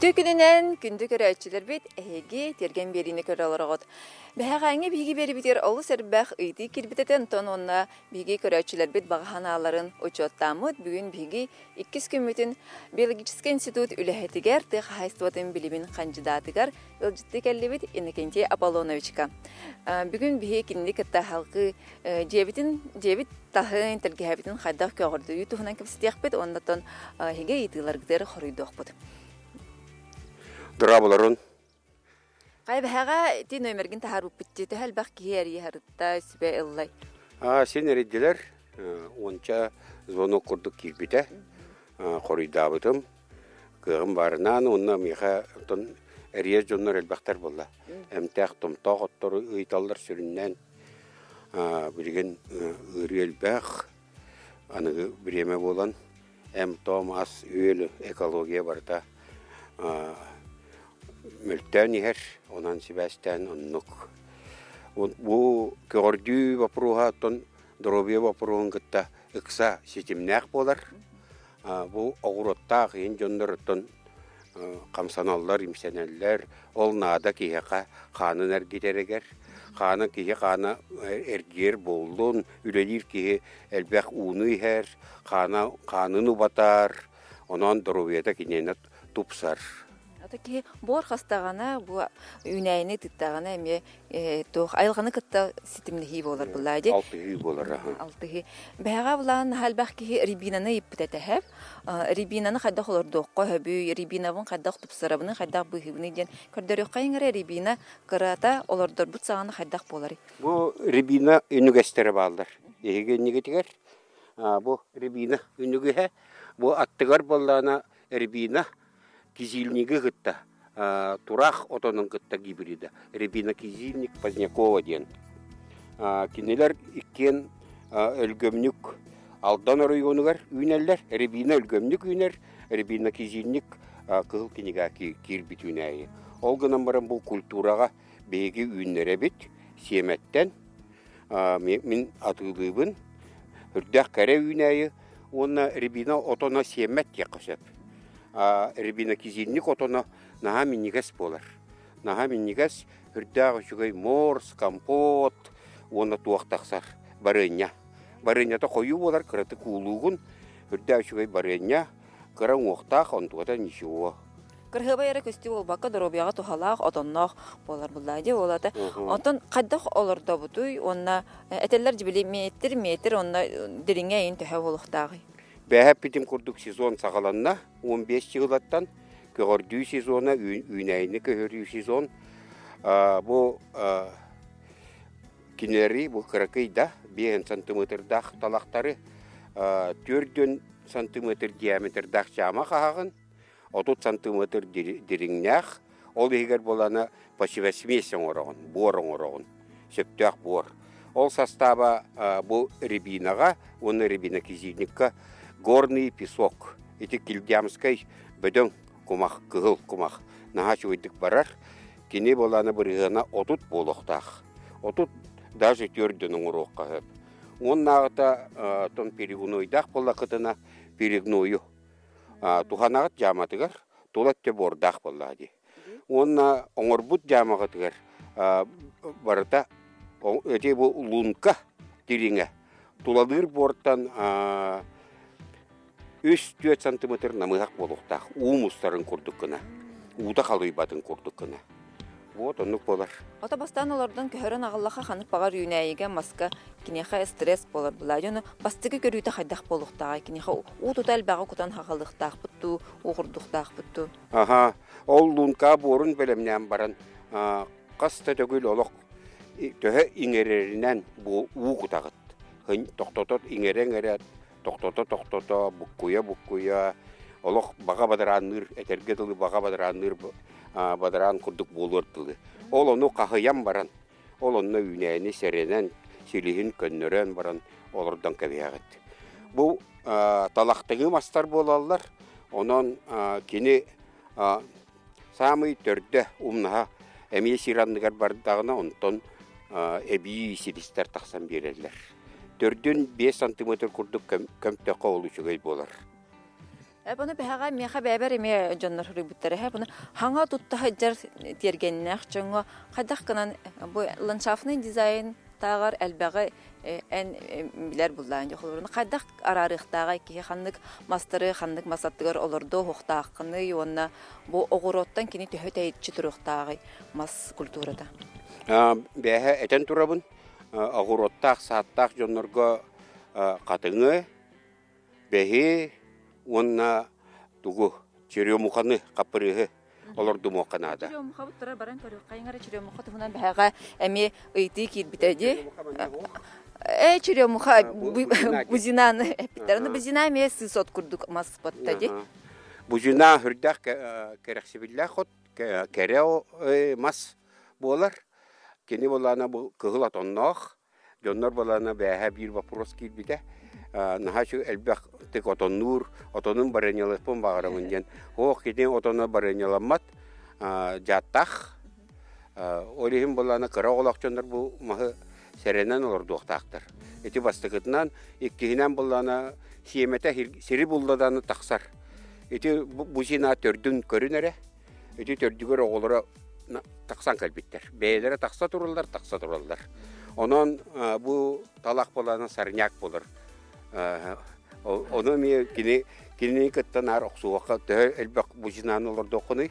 Үтө күнінен күнді көрәтчілер бет әйге терген беріні көрі оларығыд. Бәғаңе биги бері бітер олы сәрбәқ үйті келбітетен тон онна биги көрәтчілер бет бағаналарын ұчоттамыд бүгін биги 2 күмітін биологический институт үләхетігер тұқ хайстуатын білімін қанжидатығар үлжітті кәлі бет Иннокентий Аполлоновичка. Бүгін биги кенді кітті халқы жебіт тахын тілгәбітін қайдақ көғырды үйтіғынан кіпсітеқ бет оннатон хеге етілергдері қорыйдық бұд. Дұрабыларын. Қай бәға ти нөмерген тахар бұппетті тәхәл бақ кейер ехарытта сүбе ұллай. Сен әреттілер, онша звонок құрдық кейбіті, қорыйдабытым. Кығым барынан, онна меха әрез жонлар әлбақтар болла. Әмтәқ тұмтақ оттары ұйталдар сүріннен білген үрі әлбәқ, анығы біреме болан, әмтом ас өйлі экология барда мүлттән ехер, онан сібәстән оннық. Бұл көрді вапыруға, дробия вапыруғын күтті ұқса сетімнәқ болар. Бұл оғыроттақ ең жондар қамсаналар, имсенелер, ол нада кейеқа қанын әргетерегер. Қаны кейе қаны әргер болуын, үлелер кейе әлбәқ уны ехер, қанын ұбатар, онан дробияда кенені тұпсар. Атаки бор хастагана бу үнәйне титтагана эме тох айылганы кытта ситимнехи болар буллайды. Алтыхи болар. Алтыхи. Бәга булан халбахки рибинаны иптәтәһәп, рибинаны хадда холор докка хөбү, рибинавын хадда тупсарабын хадда быһыбны ден көрдөрө кайыңгара рибина кырата олордор бутсаганы хадда болар. Бу рибина үнүгәстәре балдар. Эге нигетигер? Бу рибина үнүгеһә, бу аттыгар боллана рибина кизильниги гытта, турах отонун гытта гибрида. Рябина кизильник Позднякова ден. Кинелер иккен өлгөмнүк алдан оройгонугар үйнеллер. Рябина өлгөмнүк үйнер, рябина кизильник кыл кинега кирбит үйнәйі. Ол гынан баран бұл культурага беги үйнере бит, семеттен. Мен атылыбын, үрдәк кәрі үйнәйі, оны рябина отона семет яқышып. Рябина кизильник отона наға миннигас болар. Наға миннигас үрдәғы жүгей морс, компот, оны туақтақсар барыня. Барынята қойу болар, кыраты кулуғын, үрдәғы жүгей барыня, кыран оқтақ, онтуғата нишуы. Кырхыба яра көсті ол баққа дробияға тухалақ, отоннақ болар бұлайды. Олады. Онтан қаддақ оларда бұтой, онна әтелер жібілі метр, онна діріңе ең түхә болуқтағы. Бәһәп битим курдук сезон сағаланна 15 жылаттан көрдүү сезона үйнәйні көрдүү сезон. Бу кинери бу кыракыйда 5 сантиметрдах талақтары 4 сантиметр диаметрдах жама қағын, 30 сантиметр диріңнәқ, ол егер боланы пашива смесен орағын, борын орағын, сөптәқ бор. Ол состава бу рябинаға, оны рябина кизильникка горный песок. Эти килдямской бөдөң кумах, кығыл кумах. Нағаш өйдік барар, кене боланы бірігіна отут болуқтақ. Отут даже төрдінің ұроққа ғып. Он нағыта тон перегунойдақ бола қытына перегнойы. Туханағыт жаматығар, толатте бордақ болады. Онна оңырбұт жамағытығар барыта өте бұл лунка тереңе. Туладыр борттан 3-4 сантиметр намығақ болуқтақ. Умустарын көрдіккіна. Ута қалуйбатын көрдіккіна. Вот онық болар. Ота бастан олардан көхөрін ағыллаға қанып бағар үйнәйіге маска кенеха стресс болар бұлай. Оны бастығы көрүйті қайдақ болуқтаға. Кенеха ұтута әлбәға құтан хағалықтақ бұтту, оғырдықтақ бұтту. Ол лунка борын бөлімнен баран. Қаста төгіл олық төһі иңерерінен бұл ұғытағыт. Тоқтотот иңерен тоқтото, буккуя, олық баға бадараныр, әтергеділі баға бадараныр, бадаран күрдік болырдылы. Ол оны қағыян баран, ол оны үйнәйіні сәренен, селихін көннерен баран, олардан кәбияғыт. Бұл талақтығы мастар болалар, онын кені самый төрді умнаға әмей сирандығар бардағына онтон әбей силистер тақсан берерлер. 4-5 сантиметр күрдік көмтеққа олу жүгей болар. Bunu behaga meha beber eme jonlar huri buttare ha bunu hanga tutta hajar tiergenнах чонго кадак кынан bu ландшафтный дизайн тагар элбеге en билер буллан жохлорун кадак арарыктагы ки ханнык мастары ханнык масаттыгар олордо хохтаакны юонна бу огороттан кини төһөтәйтчи туруктагы мас культурада. Бәһә этен турабын агуроттак сааттак жоннорго катыңы бәһи онна тугу черемуханы капырыгы олорду моканада. Черемуха тура баран көрү кайыңара черемуха тугунан бәһәгә эми ыйты кит битәди. Черемуха бузинаны эптерне бузина эме сот курдук мас паттади. Бузина хүрдәк керәксибиллә хот керәо мас болар. Кени болана бу кыгыла тоннох. Жоннор болана бәһә бир вопрос кит битә. Нахашу элбәк тек отоннур, отонун барынялыпын багарамын ден. Ох киден отонна барынyalamат жаттах. Олихим болана кыра олакчондар бу махы серенен олар дуктактыр. Эти бастыгытнан иккинен болана сиемете сири булдаданы таксар. Эти бузина төрдүн көрүнөрө. Эти төрдүгөр оголора таксан калбиттер. Бейлere такса турулдар. Онон бу талак болана сарняк болар. Оны ми кини кыттан ар оксуакка элбек бузинаны олар докуны.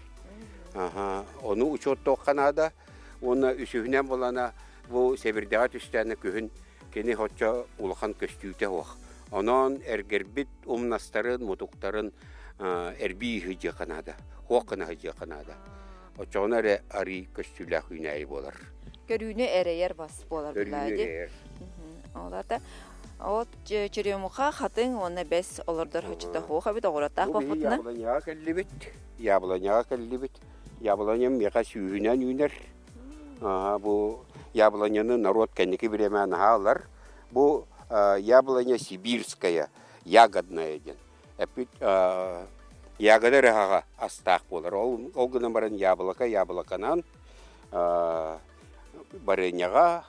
Оны учет токканада, оны үсүгүнөн болана бу себирдага түстәне күһүн кини хотча улахан көстүүтэ ох. Онон эргербит умнастарын, мутуктарын эрби хыжы канада, хокына хыжы канада. Очонары ари көстүлә хүнәй болар. Көрүүнү эрейер бас болар булады. Оларда от черемуха хатын оны бес олордор хочта хоха бит огората бапытна. Яблоняга каллибит. Яблоням мега сүйүнөн үнер. Бу яблоняны народ кенеки биремен халар. Бу яблоня сибирская, ягодная ден. Эпит ягода рага астак болар. Ол гына баран яблоканан барыняга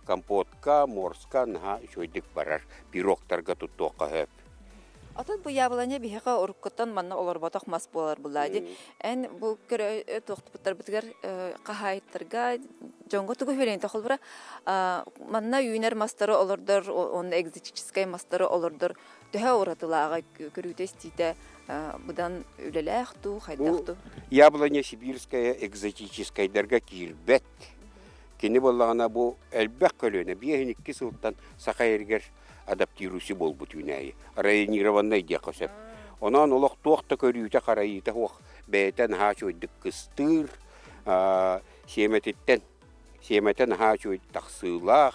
компотка, морска, наха шойдик барар. Пирогтарга туттока хөп. Атын бу яблоня бихека уруккаттан манна олорботок мас болар булады. Эн бу көрө токтуптар битгер кахайттарга жонго тугу хөрен тохолбура манна үйнер мастары олордор, он экзотический мастары олордор төһө уратылага көрүтестите будан үлелехту, хайдахту. Яблоня сибирская экзотическая дерга кирбет. Кини боллагана бу элбек көлөнө биһиникки сылттан сакайыргер адаптируйсы болбут үнәйи. Районированный декосеп. Онан олох туақта көрүйті қарайыты оқ бәйтен хачуйдық кыстыр, семетен хачуйд тақсылақ,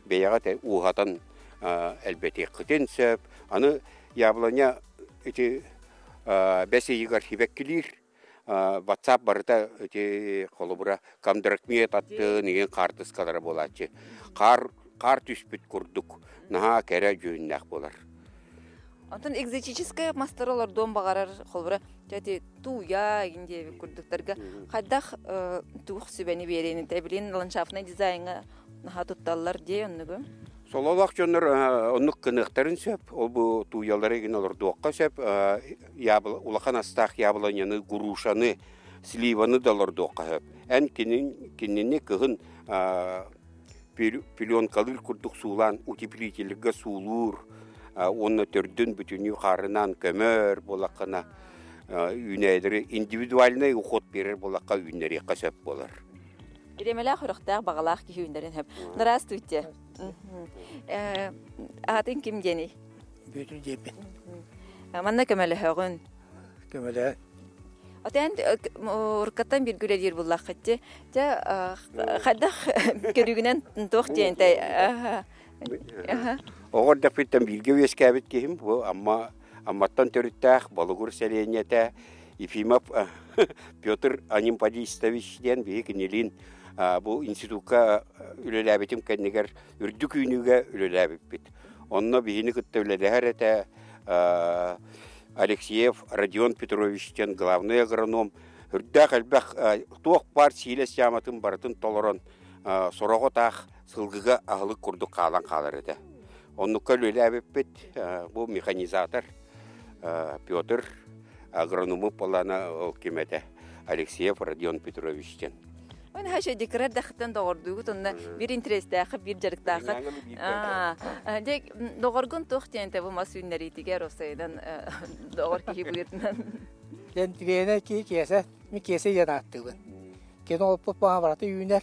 бәйіғат уғатан әлбәте қытен сөп. Аны яблоня бәсі егар хибеккілер, WhatsApp барыта қолыбыра камдыракмет атты неген қартыс қадары болады. Қар түспіт күрдік, наға кәрі жүйіннәк болар. Антон экзотическая мастаралар дом бағарар қолбыра, жәте туя егінде күрдіктарға қайдақ туық сүбәні берені тәбілен ландшафтный дизайнға наға тұтталар де онығы? Солалақ жоныр онық қынықтарын сөп, ол бұл туялары еген олар дуаққа сөп, улақан астақ яблоняны, гурушаны, сливаны далар дуаққа сөп. Ән кеннені кығын пленкалыр күрдік сулан, утеплителігі сулур, оны түрдін бүтіні қарынан көмір болаққына үйнәйдері индивидуальный ұқот берер болаққа үйнері қасап болар. Иремелі құрықтақ бағалақ ки үйіндерін өп. Здравствуйте. Атын кім дені? Бөтір депен. Манна көмелі хөғын? Көмелі. Атен ұрқаттан бір күлелер болақ қытте. Қадақ көрігінен тоқ дейінтай. Оғырда фиттен білге өскәбет кейім, амматтан төріттәқ, балығыр сәленеті, Ефимов Петр Анимпадистовичден бейкінелін бұл институтқа үлеләбетім кәнігер үрдік үйінуге үлеләбет бет. Онына бейіні күтті үлеләр әті Алексеев Родион Петровичтен главный агроном үрдәқ әлбәқ тоқ бар сейлес яматын барытын толырын сұрағы тақ сылғыға ағылық күрді қалан қалар әті. Онныққа үлеләбет бет бұл механизатор Петр агрономы полана ол кемете Алексеев Родион Петровичтен. Он хаша декрет дахтан догордугу тонна бир интерестахы бир жарыктахы. Дек догоргун тохтенте бу масүннәри тигәр осайдан догор ки буетнан. Ben direğine ki kese, mi kese yanattığı. Keno olup bana vardı yüner.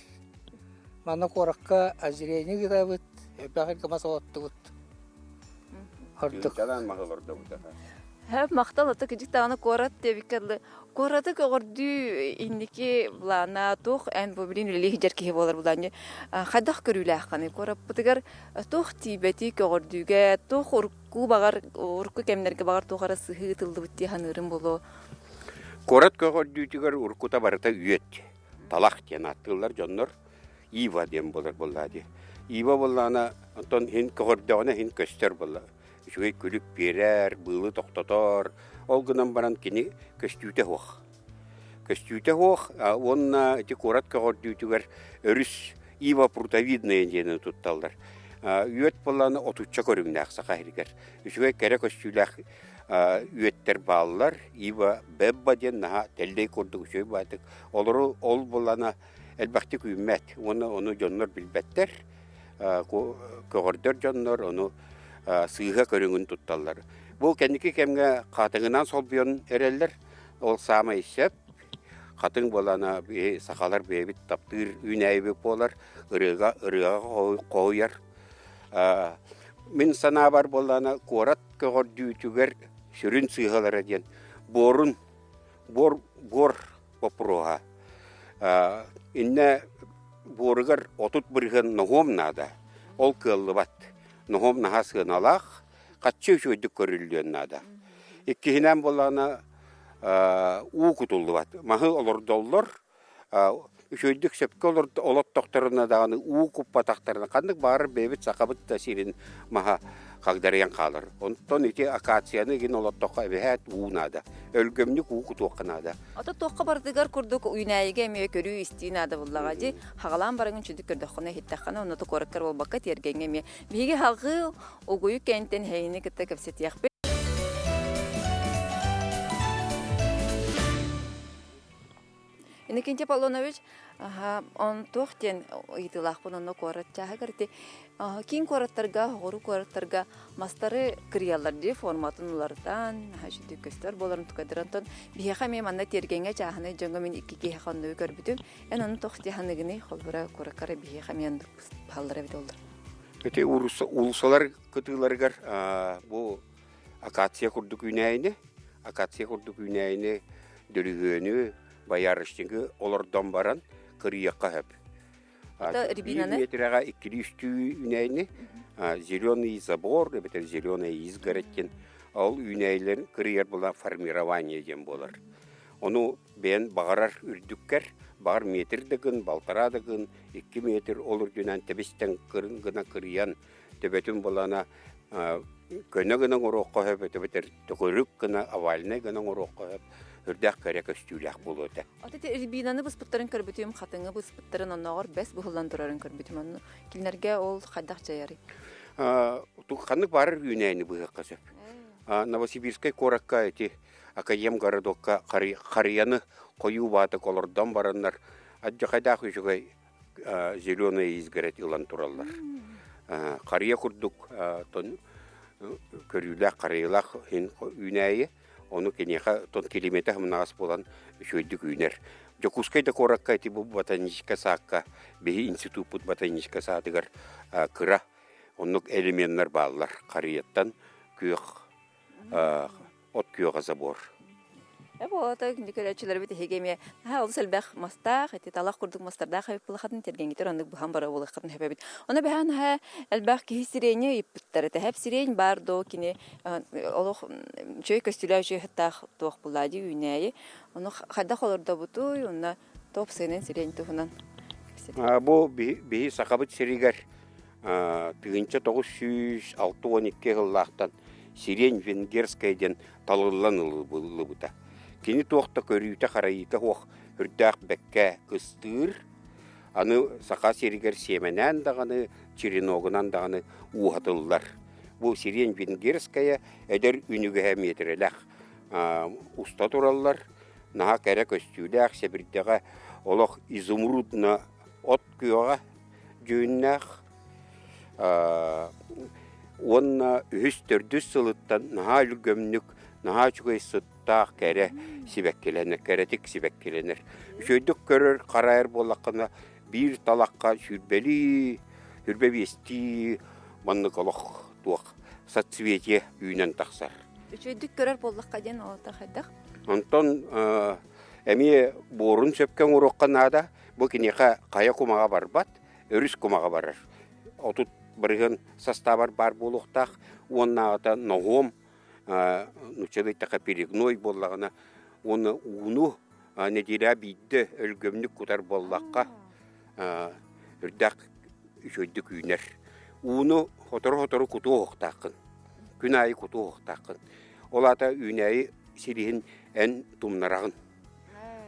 Bana korakka azireyini gidabıt. Bakır kımasa ottuğut. Hırdık. Kadan mağılırdı bu da. Hep maqtalatı kicik tağını korat debikadlı. Koratı kogordu indiki blana toh en bu bilin lih jerki bolar bulanı. Xadak körülah qani korap butigar toh tibeti kogorduga toh urku bagar urku kemnerge bagar tohara sıhıtıldı bitti hanırım bolo. Korat kogorduytugar urkuta barata üyet. Talak diyen attılar canlar. İva diyen bolar bolladı. İva bollana anton hin kogordağına hin köster bolla. Şöyle külüp birer, bılı toktatar. Olgunan baran kini köstüte hoğ. Köstüte hoğ, onna eti korat kogorduytugar örüs İva purtavidnaya diyeni tuttallar. Üyet bollana otutça körüngde aksaqa hiriger. Şöyle kere köstüler üyetter bağlılar. İva bebba diyen naha telley kurduk şöyle batık. Oluru ol bollana elbaktik ümmet. Onu canlar bilbetler. Kogordör canlar onu sığha körüngün tuttallar. Bu kendiki kemge katığından solbuyon ereller. Ol sama işep. Katın bolana sakalar bebit taptır üneybi bolar. Irığa koyar. Min sana var bolana korat kogorduytugar sürün sığhalara diyen. Bor poproha. İnne borgar otut bırgın nohom nada. Ol kıllı bat. Nohom naha sığınalaq. Katçı şöydük körüldüyen nada. İkkihinen bolana uğu kutuldu bat. Mahı olur dollar. Şöydük sepke olur olot doktoruna dağını uğu kuppa taktarına. Kandık bağır bebit sakabıt da sirin maha kagdarayan kalır. Ondan iti akatsiyanı gin olot dokka ebehet uğu nada. Ölgömlük uğu kutuqqa nada. Ata toqqa bardıgar kurduk uynayıga me körü istinada bullagaji. Hagalan barıngın çüdük kördüqına hittaqana onu da korakkar olbaqqa tergenge me. Bigi halgı oguyu kenten heyini kitta kapset yaqbe. Inikinci Pavlonovich, on tohten itılaq bununla koratçaha garti. Kin korattarga, horu korattarga mastarı kriyallar diye formatınlardan, haşidi göster boların tukadiranton. Bihaqa me manna tergenge çahını jonga min iki haqqanı görbütüm. En onu tohti hanıgını holbura korakara bihaqa men hallara bit oldur. Öte ulusalar kıtılargar bu akatsiya kurduk üneyini. Akatsiya kurduk üneyini dörügönü bayarıştıngı olordan baran kırıyakka hep. Рябинаны? 1 metrega 200 üneyini zeleный забор, beter zeleный izgar etken al üneylerin kırıyar bolan formirovание diyen bolar. Onu ben bağırar ürdükker, bağır metrdigin, baltaradygin 2 metr olur dünen tebisten kırın gına kırıyan tebetün bolana gına oroqqa hep beter tükürük gına avalne gına oroqqa hep hürdək kərək östüylək buludu. Ata Rябинаны bıspıtların körbütüm, xatını bıspıtların onağır bəs buhullandırarın körbütüm onu. Kimlərgə ol xaddaq cayarı. Tuqqanlık barır üneyini bıhıq qasıp. Новосибирскай korakka eti Akayem garadokka qariyanı koyu batık olurdan baranlar. Adja qaydaq üçügay zeleный izgaret ilan turallar. Qariya kurduk körüylək, qariyalaq üneyi. Onu kenyaha ton kilometre hamnas bolan şöydük üner. Jokuskayda korakka eti bu botanişka sakka behi institut botanişka sadıgar kıra onluk elementler bağlar qariyattan kuyuq ot kuyuğa zabor. Bu ata dikörçüler bit hegeme. Ha ol selbaq mastaq eti talaq kurduk mastardaq hep bulxatın tergengiter onluk bu hambara bulxatın hep bit. Ona behan ha elbaq ki sireni ipttar ete hep siren bar do kine oluq çöy köstüler çöy hatta toq buladı üneyi. Onu xadda xolorda butu ona top senen siren tuhunan. Bu behi sakabıt siriger tığınca 912 yıllardan siren vengerskayden talıllanılı buta. Kini tuaqta körüyte qarayita hoq hürdaq bekke kıstır. Anı saqa siriger semenen dağını çirinogunan dağını uhatıllar. Bu siren vengerskaya eder ünüge metrelaq уста тураллар, наха кәрі көстюләк, сәбірдеға олық изумрудна от күйоға жүйіннәқ. Онна үхіс төрдіс сылыттан наха үлгөмнік, наха чүгей сыттақ кәрі сибәккеленер, кәрәтік сибәккеленер. Үшөйдік көрір қарайыр болаққына бір талаққа сүрбәбі есті манны қолық туақ сатсвете үйінен тақсар. Үчөйдүк көрөр боллакка ден олта хайдах. Онтон әме борын сөпкен ұроққа нада, бұл кенеқа қая құмаға барбат, өріс құмаға барар. Отут бірген составар бар болуқтақ, онна ата ноғом, нұчалайтақа перегной боллағына, оны уну неделя бейді өлгөмнік құтар боллаққа үрдақ үшөйдік үйнер. Уну хотору құту оқтақын, күн айы құту оқтақын. Олата үйнәйі сирихин ән тумнарағын.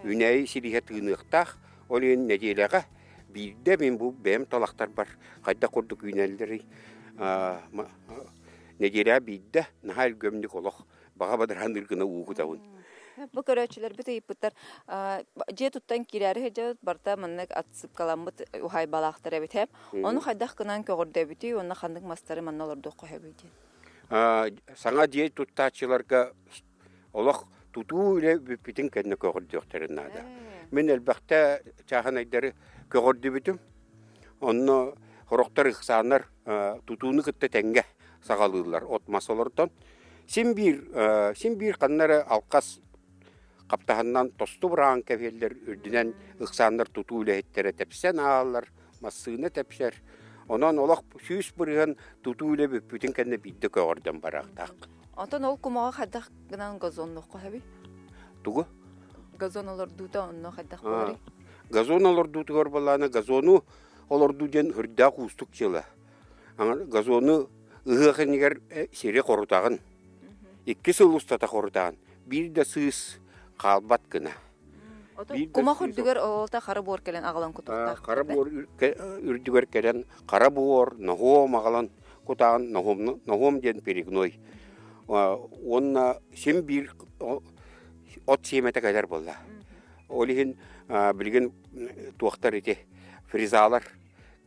Үйнәйі сирихе тыынықтақ, ол ең неделяға бейді мен бұл бәйім талақтар бар. Қайда құрдық үйнәлдері неделя бейді нағал көмдік олық. Баға бадырған үргіні уғыдауын. Бұл көрәчілер біті епіттар же тұттан кирәрі же барта маннық атсып каламбыт ухай балақтар әбет әп. Оны қайдақ кынан көғырды әбеті, оны қандық мастары манна оларды оқы әбеті. Саңа дей тұттачыларға олық тұту үлі бүппетін кәдіні көғырды өқтерін ада. Мен әлбәқті чағын айдары көғырды бүтім. Оны құрықтар ұқсанар тұтуыны күтті тәңге сағалылар, отмас олардан. Сен бір қаннары алқас қаптағынан тосты бұраған кәфелдер үрдінен ұқсанлар тұту үләйттері тәпсен ағалар, массығыны тәпсер. Онан олақ сүйіс бұрған тұту үлі бүппетін кәні бейді көғырдан барақтақ. Антон ол құмаға қайдақ гынан газонлық қойабы? Тұғы? Газон олар дута онны қайдақ болары? Газон олар дуты ғыр боланы, газону олар дуден үрдақ ұстық жылы. Газону ұғықынығар сере қорытағын. Екі сыл ұстата қорытағын. Bir de sığız қалбат кына. Кума хүрдүгөр олта қары бор келен ағалан құтықтақ. Қары бор үрдүгөр келен, қары бор, нағом ағалан құтағын, нағом ден перегной. Онна сен бір от семеті қайдар болды. Олығын білген туақтар ете фризалар,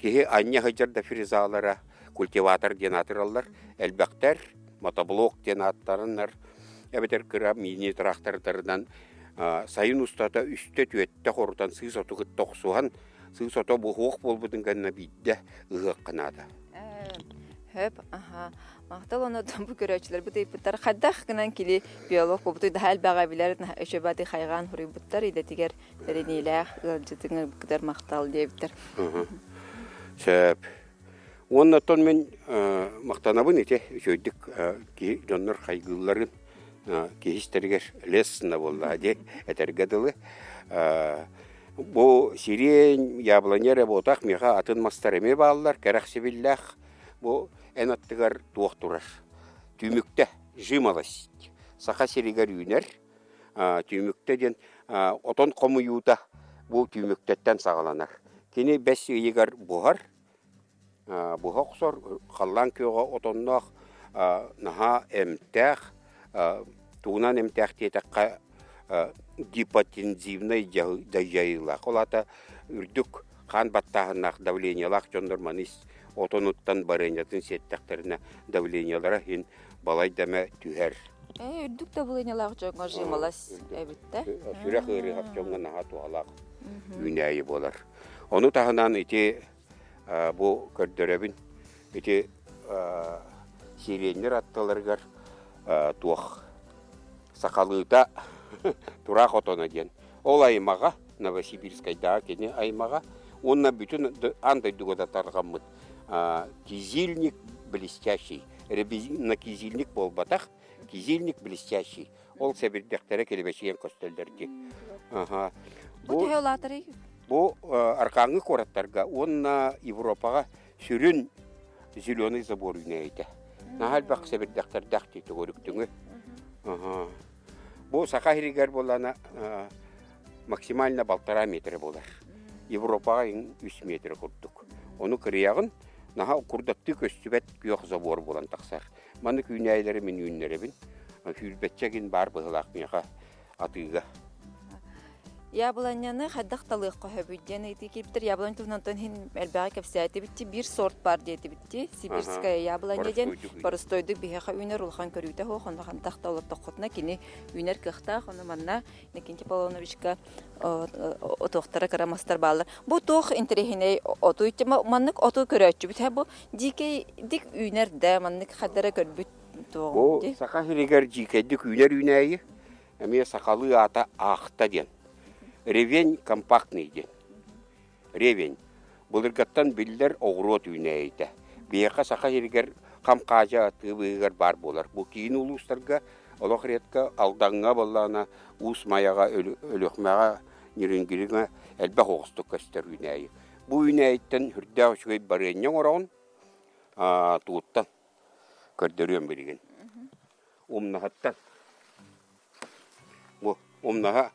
кеге анне ғайжарда фризалара, культиватор ден атыралар, әлбәқтер, мотоблок ден аттарынлар, әбетер кіра мини трактордардан сайын ұстата үсті түйетті қордан сыз отығы тоқсуған, сыз оты бұғық болбудың ғанна бейді ұғық қынады. Хөп, мақтал оны бұл көрәчілер бұд епіттар қаддақ кінан келі биолог бұд дәл баға білер өшебады қайған хүрі бұттар еді тегер дәренейләқ ғылжытыңы бұқыдар мақтал дейбіттар. Сөп. Онна тон мен мақтанабын ете өшөйдік жонлар қайғыларын кейістергер лесіна болды әде әтергеділі. Бұл сирен яблонер әботақ меға атын мастареме балылар, кәрәқ себілләқ. Бұл ән аттығар туақ тұрар. Түймікті жималаст. Сақа серегер үйнер. Түймікті ден отон қомы юта бұл түйміктеттен сағаланар. Кені бәс егер бұғар. Бұға құсар қалан күйоға отоннақ наға әмтәқ. Туынан әмтәқ тетаққа гипотензивный жайылақ. Олата үрдік қан баттағынақ давлениялақ жондырманыз. Отонуттан барынятын сеттақтарына давлениялара хин балай дәмә түһәр. Үрдік давлениялақ жоңға жималас әбітті. Сүрәқ ұрығақ жоңға наға туғалақ үйнәйі болар. Оны тағынан ете бұл көрдірәбін, ете сиренер атталарғар туақ сақалыта тұрақ отона ден. Ол аймаға, Новосибирскайда кене аймаға, онна бүтін андай дүгодатарғамыд. Кизильник блестящий. На кизильник бол батақ, кизильник блестящий. Ол сәбірдіқтері келебешеген көстелдерді. Бұл түйе олатыры? Бұл арқаңы қораттарға, онна Европаға сүрін зеленый забор үйнейді. Нағал бақ сәбірдіқтер дәқтейті көріктіңі. Бұл сақа херегер болана максимально 1,5 метр болар. Европаға 3 метр құрдық. Оны кірияғын, наға құрдатты көстібәт күйоқ забор болан тақсар. Маны күйнәйлері мен үйінлеребін. Хүрбетчегин бар быһылаах меха атыга. Яблоняны хаддах талык көһөбүдден эти киптер яблонь тугнантан хин элбага кепсәти битти бир сорт бар дети битти сибирская яблоня ден боростойдук биһаха үнер улхан көрүтә хо хондан тахта олор тохотна кини үнер кыхта хоны манна Никентий Полоновичка отохтара карамастар баллар бу тох интерехине отуйт маннык оту көрөчү бит бу дикей дик үнер дә маннык хаддара көрбүт О, тоо сака хиригер жикедик үнер үнәйи. Әме сакалы ата ахта ден. Ревень компактный ден. Ревень. Булыргаттан биллер оғрот үнәйді. Бияқа сака хиригер камқажа тыбыгар бар болар. Бу кейін улустарга олох редка алдаңга боллана ус маяга өлөкмәга нирингиринга әлбә хоғыстық көстер үнәйі. Бу үнәйттен хүрдә үшгей барыйын орауын туыттан көрдөрүм билген. Умнахаттан. Бу умнаха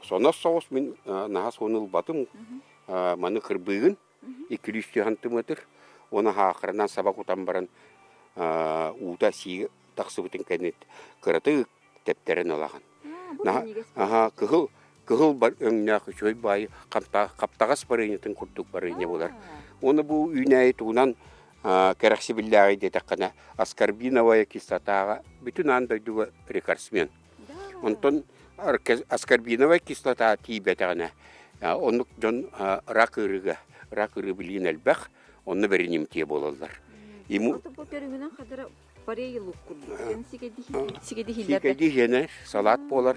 сона соус мен наха сонул батым маны кырбыгын 200 сантиметр. Оны хакырынан сабак утан баран ута си таксыбытын кенет кыраты тептерен алаган. Аха кыгыл бар өңнә көчөй бай каптагас барыйнытын курдук барыйны болар. Оны бу үйнәй тугунан керекси билляги детакана аскорбиновая кислотага бүтүн андайдуга рекордсмен. Онтон аскорбиновая кислота тибетагана онук жон ракыры билин элбэх онны бериним тие болалар. Иму бу перүнөн хадара парейлук курду сигеди хенер салат болар.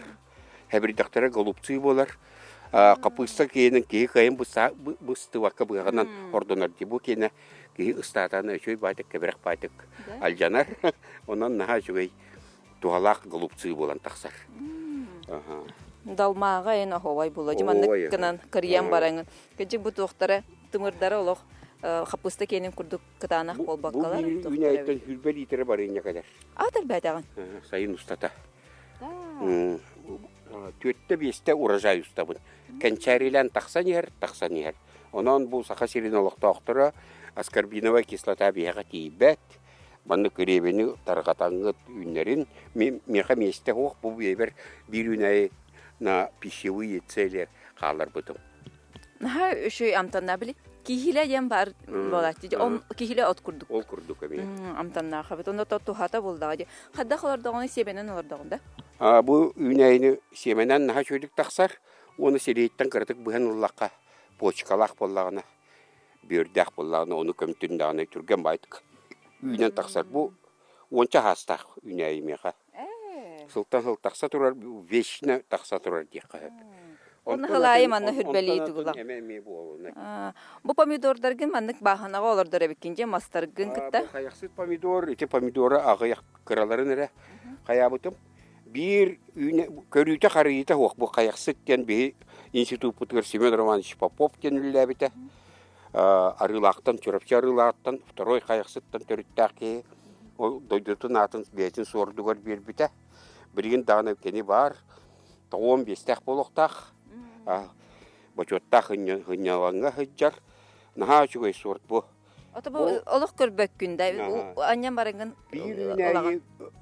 Хәбир доктора голубцы болар. Капыста кейнен кей кайын бусты вакка быганан ордонар дибу кейне кей ыстатаны өчөй байтык кеберек байтык алжанар. Онан наха жугай туалак голубцы болан таксар. Далмага эна ховай була. Жиманнык кынан кырьян бараңын. Кечик бу тоқтары тымырдары олох капыста кейнен курдук кытанак болбаккалар. Бу үйнәйттен хүрбе литре бар ине кадәр. Атыр бәдагын. Сайын устата. Төтте бесте урожай устабын. Кенчарилен таксан ер. Онан бу саха сирин олокта октора аскорбиновая кислота бияга тибет. Манны көребени таргатаңгыт үннерин меха месте хох бу бебер бир үнәй на пищевые цели калар бутум. Наха өшөй амтанна били. Кихиле ем бар болат. Он кихиле от курдук. Ол курдук эме. Амтанна хабет. Онда тухата булдагы. Хадда холордагын себенен олордагында. Бу үнәйни семенен наха чөйлүк таксар, оны селейттен кырдык быһын уллакка почкалак боллагына, бөрдәк боллагына, оны көмтүндагына түрген байтык. Үйнен таксар бу онча хастак үнәй меха. Сылтан такса турар, вешне такса турар дикка. Оны халайы манна хүрбели тугула. Эме бу. Бу помидордаргын маннык баханага олордор эбекинже мастаргын кытта. Каяксыз помидор, ите помидора агыяк кыраларын эре. Каябытым. Bir körüte karıyta hok bu kayaksıkken bir institut putur Семен Романович Попов kendileri arılaktan çorapçı arılaktan второй kayaksıktan törüttaki o doydutun atın betin sordugar bir bite birgin dağına keni var 15 tak boloktak boçotta hınyalanga hıccar naha çuğay sort bu. Ata bu oluk körbek günde annem barangın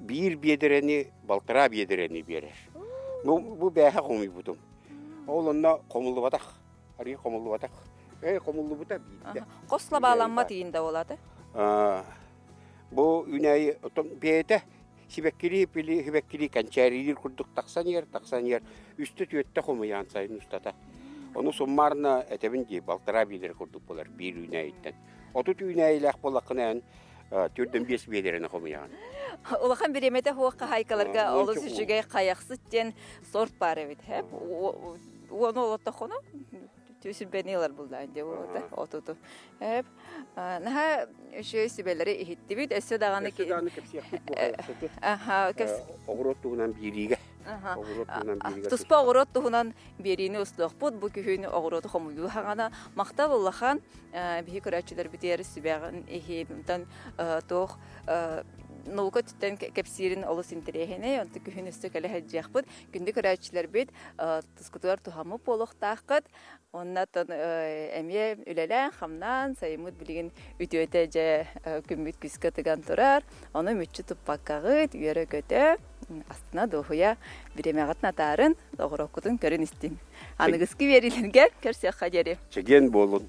bir bedereni baltıra bedereni berer. Bu beha komi budum. Oğlunna komullu batak. Arı komullu batak. Komullu buta bitti. Qosla bağlanma deyinde oladı. Bu ünəyi beyde hibekkili kançaridir kurduk taksan yer. Üstü tüyette komu yansayın ustata. Onu sommarına etebin diye baltıra beder kurduk bolar bir ünəyitten. Otut ünəyiləq bolaqınan türdün 5 bedereni komu yan. Улахан биремете хуакка хайкаларга олус үчүгэй каяқсыттен сорт бар эбит хеп. Оны олотта хоно төсүлбенелер булдан деп отуту. Хеп. Наха шөй сибелери ихиттибит эссе даганы ки. Аха, кес. Огороттугунан бириге. Туспа огороттугунан берини устуқпут бу күһүнү огороту хомуйу хагана мактал улахан бихи көрөчүлөр битери сибагын эхибимтан тох наука түттен кепсирин олус интерехене, онты күхін үсті кәлі хаджияқпыд. Күнді көрәтшілер бет тұскутылар тұхамы болуқтаққыд. Оннаттан эмие үлелен хамнан сайымыт билигин үтөтө же күмүт күскө тыган турар. Оны мүччү туппаккагыт үйөрө көтө астына дохуя биремагат натарын догорокутун көрүн истин. Аныгыски берилерге көрсөк хажери. Чеген болун.